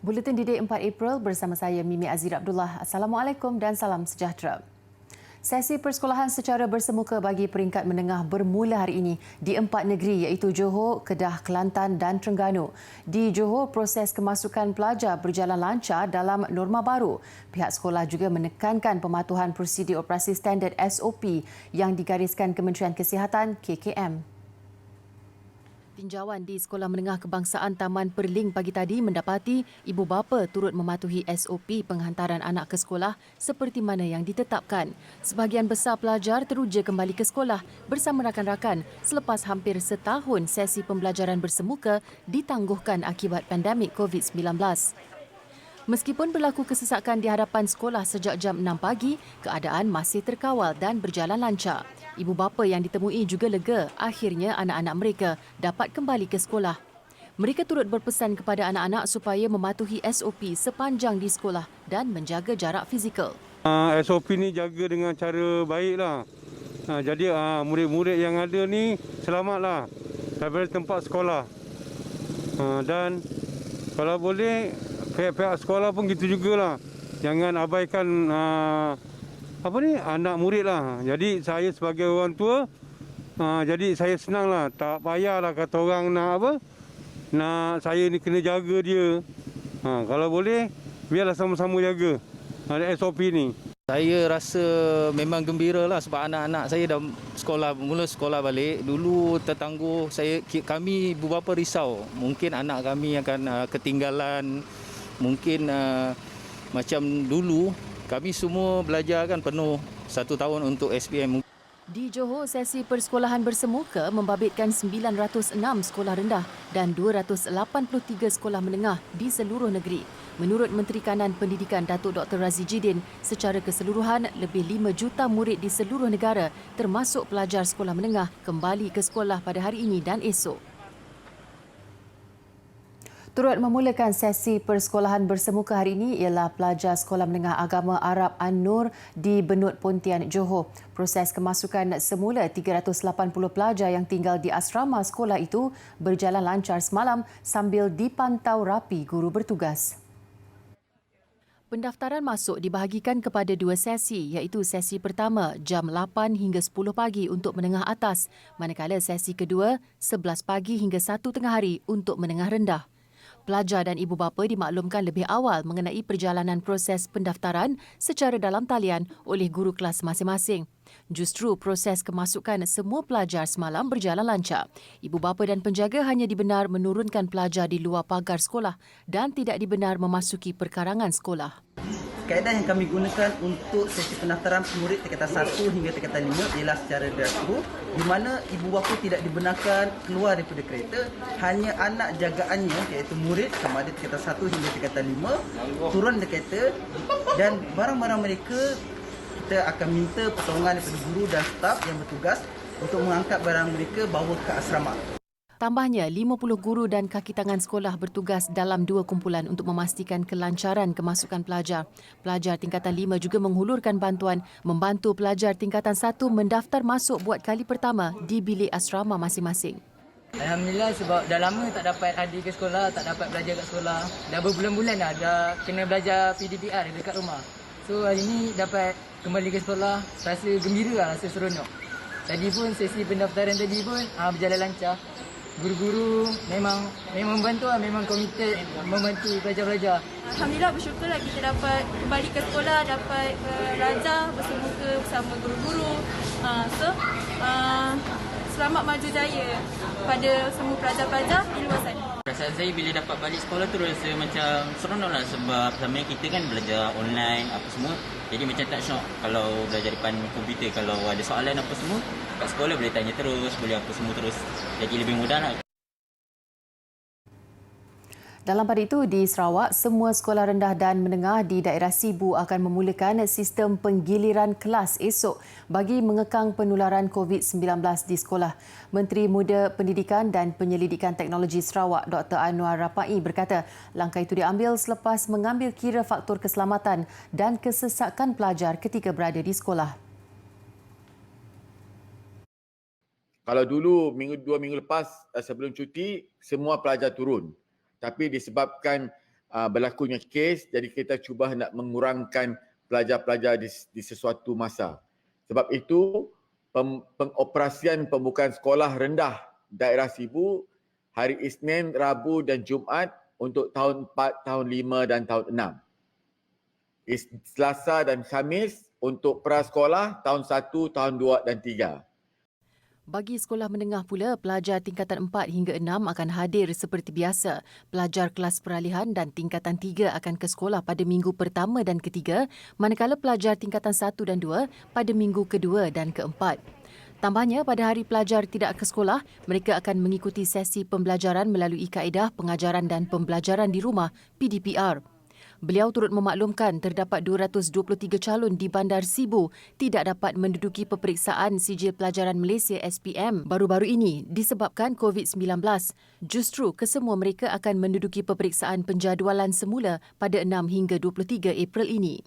Buletin Didik 4 April bersama saya Mimi Azir Abdullah. Assalamualaikum dan salam sejahtera. Sesi persekolahan secara bersemuka bagi peringkat menengah bermula hari ini di 4 negeri iaitu Johor, Kedah, Kelantan dan Terengganu. Di Johor, proses kemasukan pelajar berjalan lancar dalam norma baru. Pihak sekolah juga menekankan pematuhan prosedur operasi standard SOP yang digariskan Kementerian Kesihatan KKM. Tinjauan di Sekolah Menengah Kebangsaan Taman Perling pagi tadi mendapati ibu bapa turut mematuhi SOP penghantaran anak ke sekolah seperti mana yang ditetapkan. Sebahagian besar pelajar teruja kembali ke sekolah bersama rakan-rakan selepas hampir setahun sesi pembelajaran bersemuka ditangguhkan akibat pandemik COVID-19. Meskipun berlaku kesesakan di hadapan sekolah sejak jam 6 pagi, keadaan masih terkawal dan berjalan lancar. Ibu bapa yang ditemui juga lega akhirnya anak-anak mereka dapat kembali ke sekolah. Mereka turut berpesan kepada anak-anak supaya mematuhi SOP sepanjang di sekolah dan menjaga jarak fizikal. SOP ni jaga dengan cara baiklah. Jadi murid-murid yang ada ni selamatlah daripada tempat sekolah. Dan kalau boleh pihak-pihak sekolah pun gitu jugalah. Jangan abaikan anak murid lah. Jadi saya sebagai orang tua, jadi saya senanglah. Tak payahlah kata orang nak saya ni kena jaga dia. Kalau boleh biarlah sama-sama jaga SOP ni. Saya rasa memang gembira lah sebab anak-anak saya dah mula sekolah balik. Dulu tertangguh, kami ibu bapa risau. Mungkin anak kami akan ketinggalan. Mungkin macam dulu kami semua belajar kan penuh 1 tahun untuk SPM. Di Johor, sesi persekolahan bersemuka membabitkan 906 sekolah rendah dan 283 sekolah menengah di seluruh negeri. Menurut Menteri Kanan Pendidikan Datuk Dr. Razi Jidin, secara keseluruhan lebih 5 juta murid di seluruh negara termasuk pelajar sekolah menengah kembali ke sekolah pada hari ini dan esok. Turut memulakan sesi persekolahan bersemuka hari ini ialah pelajar Sekolah Menengah Agama Arab An-Nur di Benut Pontian, Johor. Proses kemasukan semula 380 pelajar yang tinggal di asrama sekolah itu berjalan lancar semalam sambil dipantau rapi guru bertugas. Pendaftaran masuk dibahagikan kepada 2 sesi iaitu sesi pertama jam 8 hingga 10 pagi untuk menengah atas, manakala sesi kedua 11 pagi hingga 1 tengah hari untuk menengah rendah. Pelajar dan ibu bapa dimaklumkan lebih awal mengenai perjalanan proses pendaftaran secara dalam talian oleh guru kelas masing-masing. Justru proses kemasukan semua pelajar semalam berjalan lancar. Ibu bapa dan penjaga hanya dibenar menurunkan pelajar di luar pagar sekolah dan tidak dibenar memasuki perkarangan sekolah. Kaedah yang kami gunakan untuk sesi pendaftaran murid tingkatan 1 hingga tingkatan 5 ialah secara drive-thru, di mana ibu bapa tidak dibenarkan keluar daripada kereta, hanya anak jagaannya iaitu murid sama ada tingkatan 1 hingga tingkatan 5 turun dari kereta dan barang-barang mereka kita akan minta pertolongan daripada guru dan staf yang bertugas untuk mengangkat barang mereka bawa ke asrama. Tambahnya, 50 guru dan kaki tangan sekolah bertugas dalam 2 kumpulan untuk memastikan kelancaran kemasukan pelajar. Pelajar tingkatan 5 juga menghulurkan bantuan membantu pelajar tingkatan 1 mendaftar masuk buat kali pertama di bilik asrama masing-masing. Alhamdulillah sebab dah lama tak dapat hadir ke sekolah, tak dapat belajar kat sekolah. Dah berbulan-bulan dah kena belajar PDPR dekat rumah. So hari ni dapat kembali ke sekolah, rasa gembira lah, rasa seronok. Tadi pun sesi pendaftaran tadi pun berjalan lancar. Guru-guru memang membantu lah, memang komited membantu pelajar-pelajar. Alhamdulillah bersyukurlah kita dapat kembali ke sekolah, dapat belajar bersemuka bersama guru-guru. Selamat maju jaya pada semua pelajar-pelajar di luar sana. Perasaan saya bila dapat balik sekolah tu rasa macam seronok lah sebab selama ni kita kan belajar online apa semua. Jadi macam tak syok kalau belajar depan komputer, kalau ada soalan apa semua kat sekolah boleh tanya terus, boleh apa semua terus. Jadi lebih mudah lah. Dalam pada itu, di Sarawak, semua sekolah rendah dan menengah di daerah Sibu akan memulakan sistem penggiliran kelas esok bagi mengekang penularan COVID-19 di sekolah. Menteri Muda Pendidikan dan Penyelidikan Teknologi Sarawak, Dr. Anwar Rapai berkata, langkah itu diambil selepas mengambil kira faktor keselamatan dan kesesakan pelajar ketika berada di sekolah. Kalau dulu 2 minggu lepas sebelum cuti, semua pelajar turun. Tapi disebabkan berlakunya kes, jadi kita cuba nak mengurangkan pelajar-pelajar di sesuatu masa. Sebab itu pengoperasian pembukaan sekolah rendah daerah Sibu hari Isnin, Rabu dan Jumaat untuk tahun 4, tahun 5 dan tahun 6. Selasa dan Khamis untuk prasekolah tahun 1, tahun 2 dan 3. Bagi sekolah menengah pula, pelajar tingkatan 4 hingga 6 akan hadir seperti biasa. Pelajar kelas peralihan dan tingkatan 3 akan ke sekolah pada minggu pertama dan ketiga, manakala pelajar tingkatan 1 dan 2 pada minggu kedua dan keempat. Tambahnya, pada hari pelajar tidak ke sekolah, mereka akan mengikuti sesi pembelajaran melalui kaedah pengajaran dan pembelajaran di rumah PDPR. Beliau turut memaklumkan terdapat 223 calon di Bandar Sibu tidak dapat menduduki peperiksaan Sijil Pelajaran Malaysia SPM baru-baru ini disebabkan COVID-19. Justru kesemua mereka akan menduduki peperiksaan penjadualan semula pada 6 hingga 23 April ini.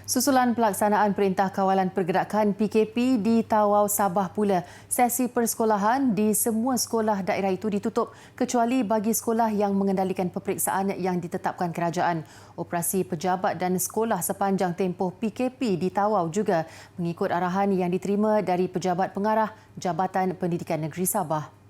Susulan pelaksanaan Perintah Kawalan Pergerakan PKP di Tawau Sabah pula, sesi persekolahan di semua sekolah daerah itu ditutup kecuali bagi sekolah yang mengendalikan peperiksaan yang ditetapkan kerajaan. Operasi pejabat dan sekolah sepanjang tempoh PKP di Tawau juga mengikut arahan yang diterima dari Pejabat Pengarah Jabatan Pendidikan Negeri Sabah.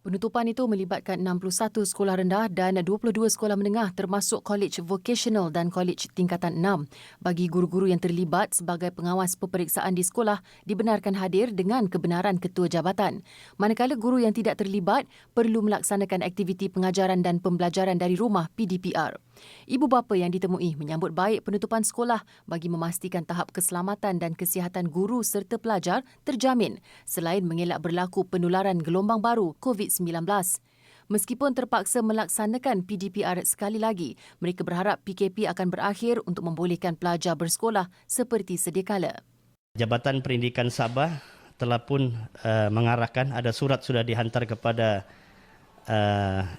Penutupan itu melibatkan 61 sekolah rendah dan 22 sekolah menengah termasuk kolej vocational dan kolej tingkatan 6. Bagi guru-guru yang terlibat sebagai pengawas peperiksaan di sekolah dibenarkan hadir dengan kebenaran ketua jabatan. Manakala guru yang tidak terlibat perlu melaksanakan aktiviti pengajaran dan pembelajaran dari rumah PDPR. Ibu bapa yang ditemui menyambut baik penutupan sekolah bagi memastikan tahap keselamatan dan kesihatan guru serta pelajar terjamin selain mengelak berlaku penularan gelombang baru COVID-19. Meskipun terpaksa melaksanakan PDPR sekali lagi, mereka berharap PKP akan berakhir untuk membolehkan pelajar bersekolah seperti sedia kala. Jabatan Pendidikan Sabah telah pun mengarahkan, ada surat sudah dihantar kepada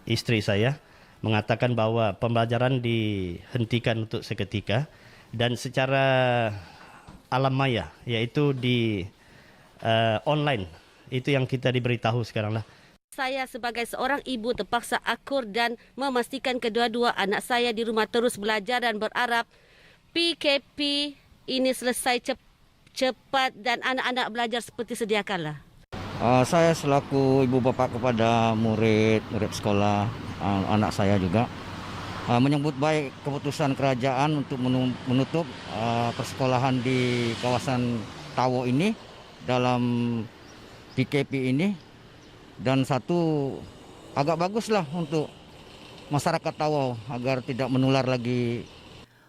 isteri saya mengatakan bahawa pembelajaran dihentikan untuk seketika dan secara alam maya, iaitu di online. Itu yang kita diberitahu sekarang lah. Saya sebagai seorang ibu terpaksa akur dan memastikan kedua-dua anak saya di rumah terus belajar dan berharap PKP ini selesai cepat dan anak-anak belajar seperti sedia kala. Saya selaku ibu bapa kepada murid sekolah, anak saya juga menyambut baik keputusan kerajaan untuk menutup persekolahan di kawasan Tawau ini dalam PKP ini, dan satu agak baguslah untuk masyarakat Tawau agar tidak menular lagi.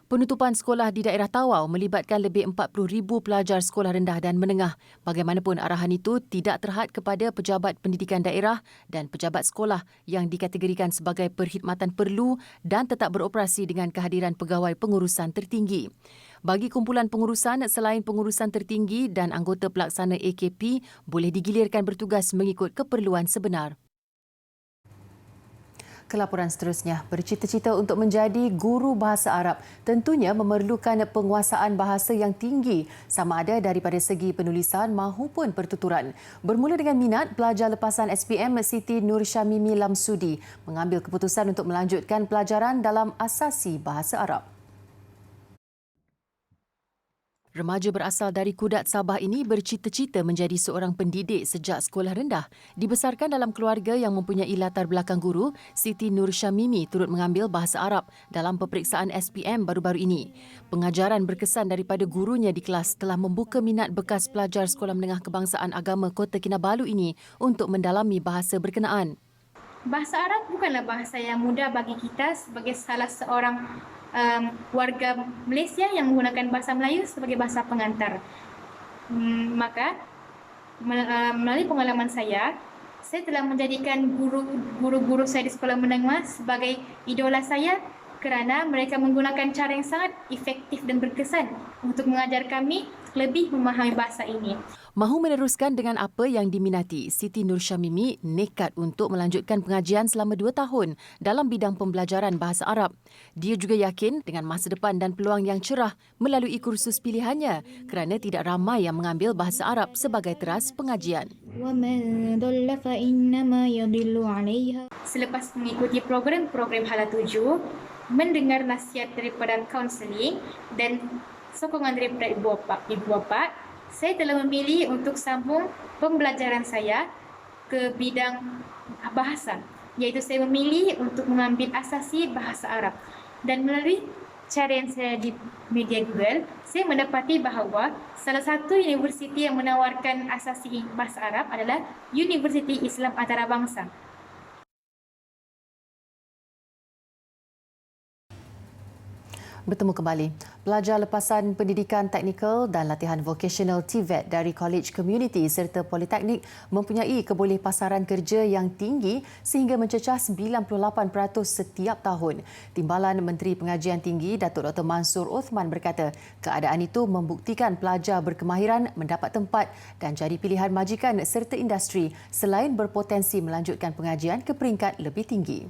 Penutupan sekolah di daerah Tawau melibatkan lebih 40,000 pelajar sekolah rendah dan menengah. Bagaimanapun arahan itu tidak terhad kepada pejabat pendidikan daerah dan pejabat sekolah yang dikategorikan sebagai perkhidmatan perlu dan tetap beroperasi dengan kehadiran pegawai pengurusan tertinggi. Bagi kumpulan pengurusan selain pengurusan tertinggi dan anggota pelaksana AKP boleh digilirkan bertugas mengikut keperluan sebenar. Kelaporan seterusnya, bercita-cita untuk menjadi guru bahasa Arab tentunya memerlukan penguasaan bahasa yang tinggi sama ada daripada segi penulisan mahupun pertuturan. Bermula dengan minat, pelajar lepasan SPM Siti Nur Syamimi Lamsudi mengambil keputusan untuk melanjutkan pelajaran dalam asasi bahasa Arab. Remaja berasal dari Kudat, Sabah ini bercita-cita menjadi seorang pendidik sejak sekolah rendah. Dibesarkan dalam keluarga yang mempunyai latar belakang guru, Siti Nur Syamimi turut mengambil bahasa Arab dalam peperiksaan SPM baru-baru ini. Pengajaran berkesan daripada gurunya di kelas telah membuka minat bekas pelajar Sekolah Menengah Kebangsaan Agama Kota Kinabalu ini untuk mendalami bahasa berkenaan. Bahasa Arab bukanlah bahasa yang mudah bagi kita sebagai salah seorang warga Malaysia yang menggunakan bahasa Melayu sebagai bahasa pengantar. Maka melalui pengalaman saya telah menjadikan guru-guru saya di sekolah menengah sebagai idola saya kerana mereka menggunakan cara yang sangat efektif dan berkesan untuk mengajar kami lebih memahami bahasa ini. Mahu meneruskan dengan apa yang diminati, Siti Nur Syamimi nekat untuk melanjutkan pengajian selama 2 tahun dalam bidang pembelajaran bahasa Arab. Dia juga yakin dengan masa depan dan peluang yang cerah melalui kursus pilihannya kerana tidak ramai yang mengambil bahasa Arab sebagai teras pengajian. Selepas mengikuti program-program Hala 7, mendengar nasihat daripada kaunseling dan sokongan daripada ibu bapa, saya telah memilih untuk sambung pembelajaran saya ke bidang bahasa, iaitu saya memilih untuk mengambil asasi bahasa Arab. Dan melalui carian saya di media Google, saya mendapati bahawa salah satu universiti yang menawarkan asasi bahasa Arab adalah Universiti Islam Antarabangsa. Bertemu kembali. Pelajar lepasan pendidikan teknikal dan latihan vocational TVET dari College Community serta Politeknik mempunyai kebolehpasaran kerja yang tinggi sehingga mencecah 98% setiap tahun. Timbalan Menteri Pengajian Tinggi Datuk Dr. Mansur Othman berkata, keadaan itu membuktikan pelajar berkemahiran mendapat tempat dan jadi pilihan majikan serta industri selain berpotensi melanjutkan pengajian ke peringkat lebih tinggi.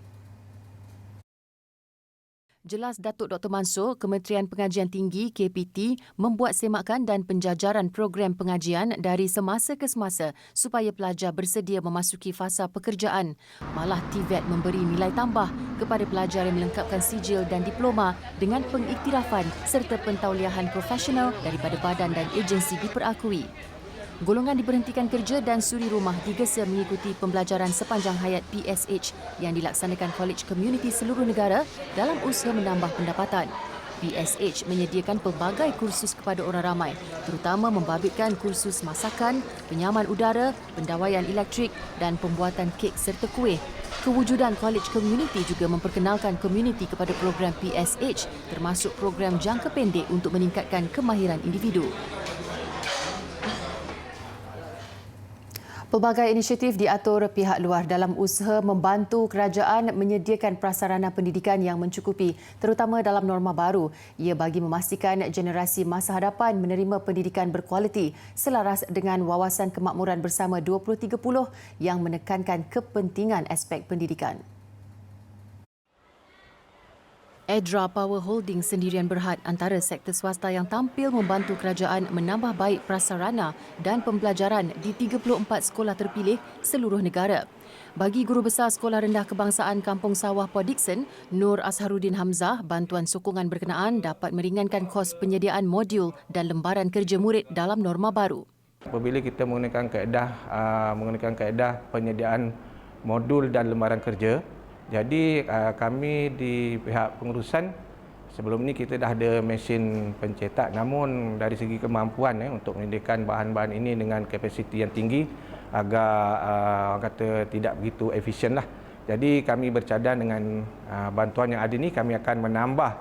Jelas Datuk Dr. Mansur, Kementerian Pengajian Tinggi KPT membuat semakan dan penjajaran program pengajian dari semasa ke semasa supaya pelajar bersedia memasuki fasa pekerjaan. Malah TVET memberi nilai tambah kepada pelajar yang melengkapkan sijil dan diploma dengan pengiktirafan serta pentauliahan profesional daripada badan dan agensi diperakui. Golongan diberhentikan kerja dan suri rumah digesa mengikuti pembelajaran sepanjang hayat PSH yang dilaksanakan College Community seluruh negara dalam usaha menambah pendapatan. PSH menyediakan pelbagai kursus kepada orang ramai, terutama membabitkan kursus masakan, penyaman udara, pendawaian elektrik dan pembuatan kek serta kuih. Kewujudan College Community juga memperkenalkan komuniti kepada program PSH termasuk program jangka pendek untuk meningkatkan kemahiran individu. Pelbagai inisiatif diatur pihak luar dalam usaha membantu kerajaan menyediakan prasarana pendidikan yang mencukupi, terutama dalam norma baru. Ia bagi memastikan generasi masa hadapan menerima pendidikan berkualiti selaras dengan wawasan kemakmuran bersama 2030 yang menekankan kepentingan aspek pendidikan. Edra Power Holding sendirian berhad antara sektor swasta yang tampil membantu kerajaan menambah baik prasarana dan pembelajaran di 34 sekolah terpilih seluruh negara. Bagi Guru Besar Sekolah Rendah Kebangsaan Kampung Sawah Port Dickson, Nur Azharuddin Hamzah, bantuan sokongan berkenaan dapat meringankan kos penyediaan modul dan lembaran kerja murid dalam norma baru. Apabila kita menggunakan kaedah penyediaan modul dan lembaran kerja, jadi kami di pihak pengurusan sebelum ini kita dah ada mesin pencetak, namun dari segi kemampuan untuk menyediakan bahan-bahan ini dengan kapasiti yang tinggi agak orang kata tidak begitu efisien lah. Jadi kami bercadang dengan bantuan yang ada ini, kami akan menambah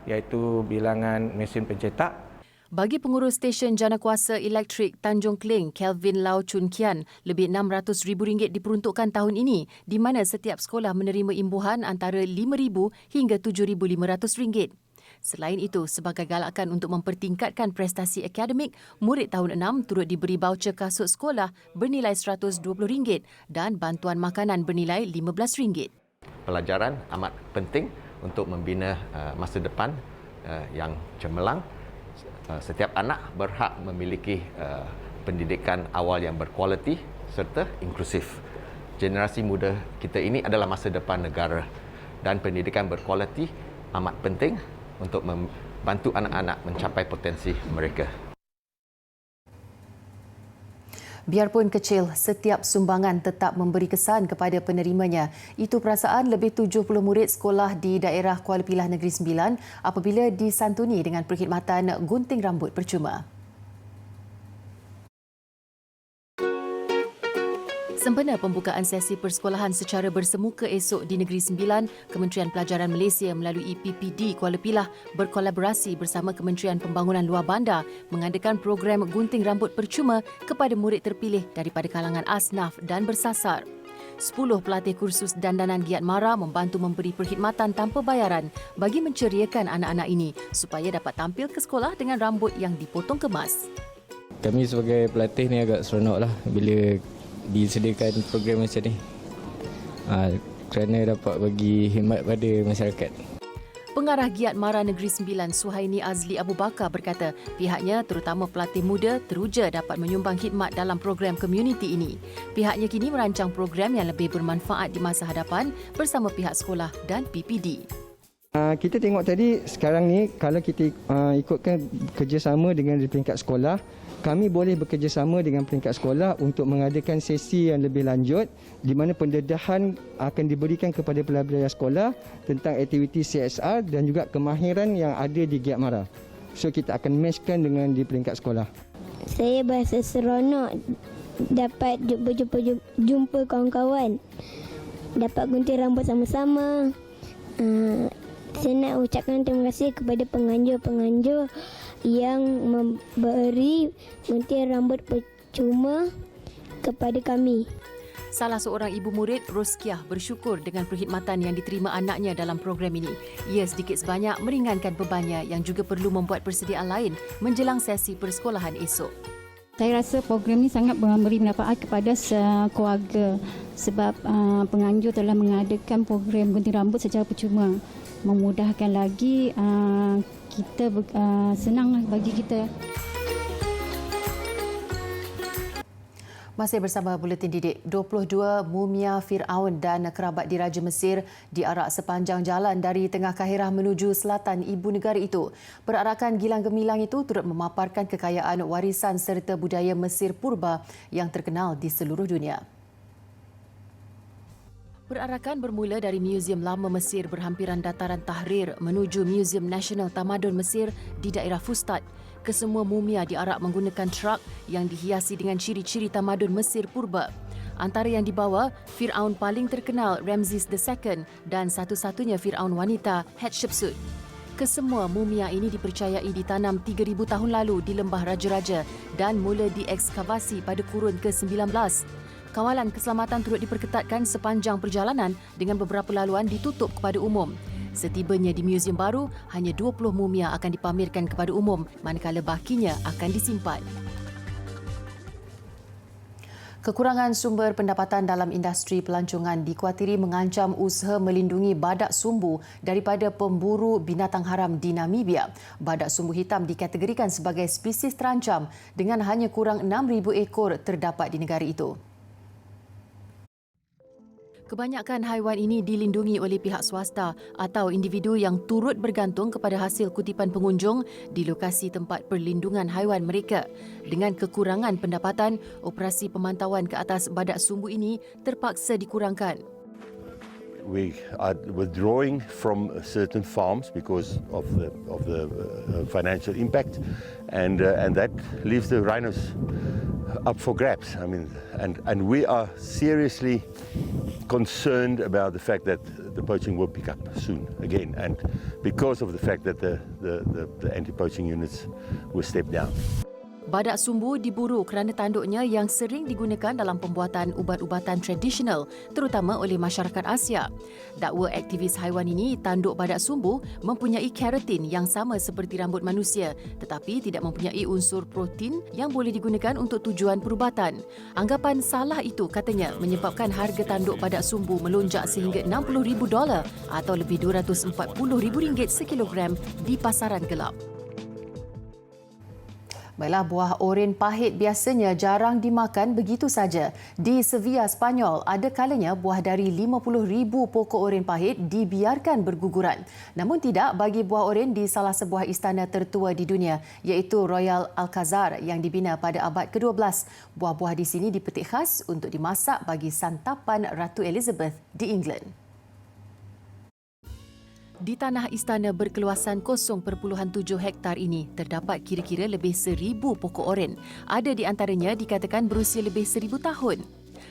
iaitu bilangan mesin pencetak. Bagi pengurus stesen Janakuasa Elektrik Tanjung Kling, Kelvin Lau Chun Kian, lebih RM600,000 diperuntukkan tahun ini, di mana setiap sekolah menerima imbuhan antara RM5,000 hingga RM7,500. Selain itu, sebagai galakan untuk mempertingkatkan prestasi akademik, murid tahun 6 turut diberi baucer kasut sekolah bernilai RM120 dan bantuan makanan bernilai RM15. Pelajaran amat penting untuk membina masa depan yang cemerlang. Setiap anak berhak memiliki pendidikan awal yang berkualiti serta inklusif. Generasi muda kita ini adalah masa depan negara dan pendidikan berkualiti amat penting untuk membantu anak-anak mencapai potensi mereka. Biarpun kecil, setiap sumbangan tetap memberi kesan kepada penerimanya. Itu perasaan lebih 70 murid sekolah di daerah Kuala Pilah Negeri Sembilan apabila disantuni dengan perkhidmatan gunting rambut percuma. Sempena pembukaan sesi persekolahan secara bersemuka esok di Negeri Sembilan, Kementerian Pelajaran Malaysia melalui PPD Kuala Pilah berkolaborasi bersama Kementerian Pembangunan Luar Bandar mengadakan program gunting rambut percuma kepada murid terpilih daripada kalangan asnaf dan bersasar. 10 pelatih kursus dandanan Giat Mara membantu memberi perkhidmatan tanpa bayaran bagi menceriakan anak-anak ini supaya dapat tampil ke sekolah dengan rambut yang dipotong kemas. Kami sebagai pelatih ni agak seronok lah bila disediakan program macam ni. Kerana dapat bagi khidmat pada masyarakat. Pengarah Giat Mara Negeri Sembilan Suhaini Azli Abu Bakar berkata pihaknya terutama pelatih muda teruja dapat menyumbang khidmat dalam program komuniti ini. Pihaknya kini merancang program yang lebih bermanfaat di masa hadapan bersama pihak sekolah dan PPD. Kita tengok tadi sekarang ni kalau kita ikutkan kerjasama dengan di peringkat sekolah, kami boleh bekerjasama dengan peringkat sekolah untuk mengadakan sesi yang lebih lanjut di mana pendedahan akan diberikan kepada pelajar sekolah tentang aktiviti CSR dan juga kemahiran yang ada di Giat Mara. So kita akan matchkan dengan di peringkat sekolah. Saya berasa seronok dapat jumpa kawan-kawan, dapat gunting rambut sama-sama. Saya nak ucapkan terima kasih kepada penganjur-penganjur yang memberi gunting rambut percuma kepada kami. Salah seorang ibu murid, Roskiah, bersyukur dengan perkhidmatan yang diterima anaknya dalam program ini. Ia sedikit sebanyak meringankan bebannya yang juga perlu membuat persediaan lain menjelang sesi persekolahan esok. Saya rasa program ini sangat memberi manfaat kepada keluarga sebab penganjur telah mengadakan program gunting rambut secara percuma. Memudahkan lagi kita senang bagi kita. Masih bersama Buletin Didik, 22 mumia Fir'aun dan kerabat diraja Mesir diarak sepanjang jalan dari Tengah Kahirah menuju selatan ibu negara itu. Perarakan gilang gemilang itu turut memaparkan kekayaan warisan serta budaya Mesir purba yang terkenal di seluruh dunia. Perarakan bermula dari Muzium Lama Mesir berhampiran dataran Tahrir menuju Muzium Nasional Tamadun Mesir di daerah Fustat. Kesemua mumia diarak menggunakan truk yang dihiasi dengan ciri-ciri tamadun Mesir purba. Antara yang dibawa, Fir'aun paling terkenal Ramses II dan satu-satunya Fir'aun wanita Hatshepsut. Kesemua mumia ini dipercayai ditanam 3,000 tahun lalu di Lembah Raja-Raja dan mula diekskavasi pada kurun ke-19. Kawalan keselamatan turut diperketatkan sepanjang perjalanan dengan beberapa laluan ditutup kepada umum. Setibanya di muzium baru, hanya 20 mumia akan dipamerkan kepada umum manakala bakinya akan disimpan. Kekurangan sumber pendapatan dalam industri pelancongan dikuatiri mengancam usaha melindungi badak sumbu daripada pemburu binatang haram di Namibia. Badak sumbu hitam dikategorikan sebagai spesies terancam dengan hanya kurang 6,000 ekor terdapat di negara itu. Kebanyakan haiwan ini dilindungi oleh pihak swasta atau individu yang turut bergantung kepada hasil kutipan pengunjung di lokasi tempat perlindungan haiwan mereka. Dengan kekurangan pendapatan, operasi pemantauan ke atas badak sumbu ini terpaksa dikurangkan. We are withdrawing from certain farms because of the financial impact, and that leaves the rhinos up for grabs. I mean, and we are seriously concerned about the fact that the poaching will pick up soon again, and because of the fact that the anti-poaching units were stepped down. Badak sumbu diburu kerana tanduknya yang sering digunakan dalam pembuatan ubat-ubatan tradisional, terutama oleh masyarakat Asia. Dakwa aktivis haiwan ini, tanduk badak sumbu mempunyai keratin yang sama seperti rambut manusia tetapi tidak mempunyai unsur protein yang boleh digunakan untuk tujuan perubatan. Anggapan salah itu katanya menyebabkan harga tanduk badak sumbu melonjak sehingga $60,000 atau lebih RM240,000 sekilogram di pasaran gelap. Baiklah, buah oren pahit biasanya jarang dimakan begitu saja. Di Sevilla, Spanyol, ada kalanya buah dari 50,000 pokok oren pahit dibiarkan berguguran. Namun tidak bagi buah oren di salah sebuah istana tertua di dunia, iaitu Royal Alcazar yang dibina pada abad ke-12. Buah-buah di sini dipetik khas untuk dimasak bagi santapan Ratu Elizabeth di England. Di tanah istana berkeluasan 0.7 hektar ini, terdapat kira-kira lebih 1,000 pokok oren. Ada di antaranya dikatakan berusia lebih 1,000 tahun.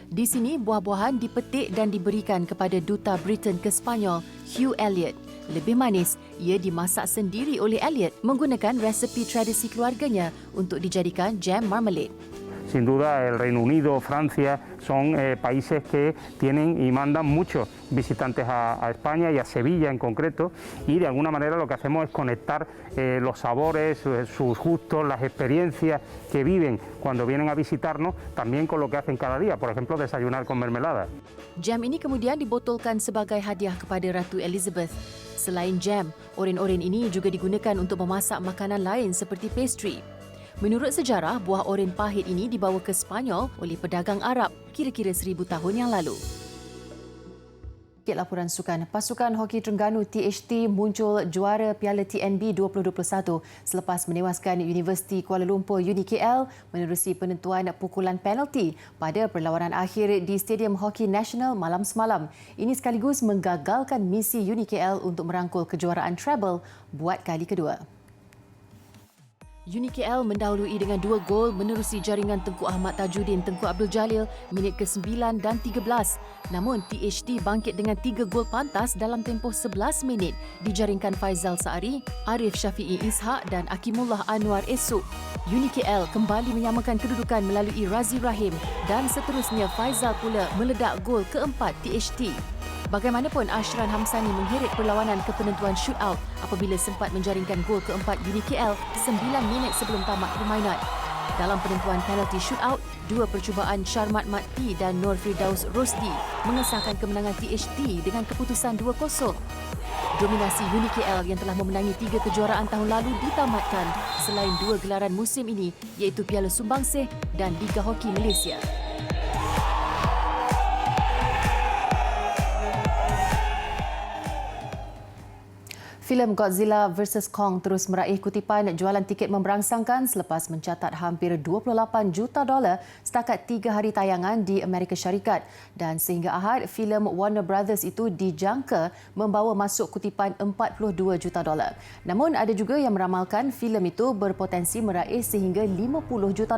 Di sini, buah-buahan dipetik dan diberikan kepada Duta Britain ke Spanyol, Hugh Elliot. Lebih manis, ia dimasak sendiri oleh Elliot menggunakan resepi tradisi keluarganya untuk dijadikan jam marmalade. sin duda el Reino Unido, Francia, son países que tienen y mandan muchos visitantes a España y a Sevilla en concreto, y de alguna manera lo que hacemos es conectar los sabores, sus gustos, las experiencias que viven cuando vienen a visitarnos también con lo que hacen cada día, por ejemplo desayunar con mermelada. Jam ini kemudian dibotolkan sebagai hadiah kepada Ratu Elizabeth. Selain jam, oren-oren ini juga digunakan untuk memasak makanan lain seperti pastry. Menurut sejarah, buah oren pahit ini dibawa ke Sepanyol oleh pedagang Arab kira-kira 1000 tahun yang lalu. Laporan sukan. Pasukan hoki Terengganu THT muncul juara Piala TNB 2021 selepas menewaskan Universiti Kuala Lumpur UniKL menerusi penentuan pukulan penalti pada perlawanan akhir di Stadium Hoki Nasional malam semalam. Ini sekaligus menggagalkan misi UniKL untuk merangkul kejuaraan treble buat kali kedua. UniKL mendahului dengan 2 gol menerusi jaringan Tengku Ahmad Tajuddin Tengku Abdul Jalil minit ke-9 dan 13. Namun THT bangkit dengan 3 gol pantas dalam tempoh 11 minit dijaringkan Faizal Saari, Arif Syafi'i Ishak dan Akimullah Anwar esok. UniKL kembali menyamakan kedudukan melalui Razi Rahim dan seterusnya Faizal pula meledak gol keempat THT. Bagaimanapun, Ashran Hamsani mengheret perlawanan ke penentuan shootout apabila sempat menjaringkan gol keempat UniKL 9 minit sebelum tamat permainan. Dalam penentuan penalti shootout, 2 percubaan Syarmat Makti dan Nur Firdaus Rosdi mengesahkan kemenangan THT dengan keputusan 2-0. Dominasi UniKL yang telah memenangi 3 kejuaraan tahun lalu ditamatkan selain 2 gelaran musim ini iaitu Piala Sumbangsih dan Liga Hoki Malaysia. Filem Godzilla vs. Kong terus meraih kutipan jualan tiket memberangsangkan selepas mencatat hampir $28 juta setakat 3 hari tayangan di Amerika Syarikat. Dan sehingga Ahad, filem Warner Brothers itu dijangka membawa masuk kutipan $42 juta. Namun ada juga yang meramalkan filem itu berpotensi meraih sehingga $50 juta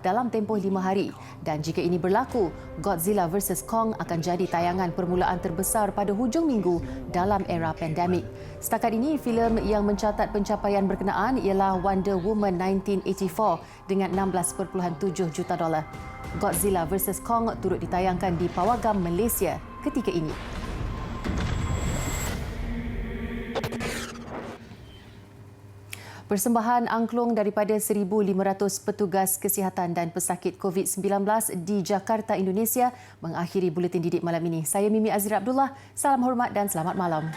dalam tempoh 5 hari. Dan jika ini berlaku, Godzilla vs. Kong akan jadi tayangan permulaan terbesar pada hujung minggu dalam era pandemik. Setakat ini, filem yang mencatat pencapaian berkenaan ialah Wonder Woman 1984 dengan $16.7 juta. Godzilla vs. Kong turut ditayangkan di pawagam Malaysia ketika ini. Persembahan angklung daripada 1,500 petugas kesihatan dan pesakit COVID-19 di Jakarta, Indonesia mengakhiri buletin didik malam ini. Saya Mimi Azira Abdullah, salam hormat dan selamat malam.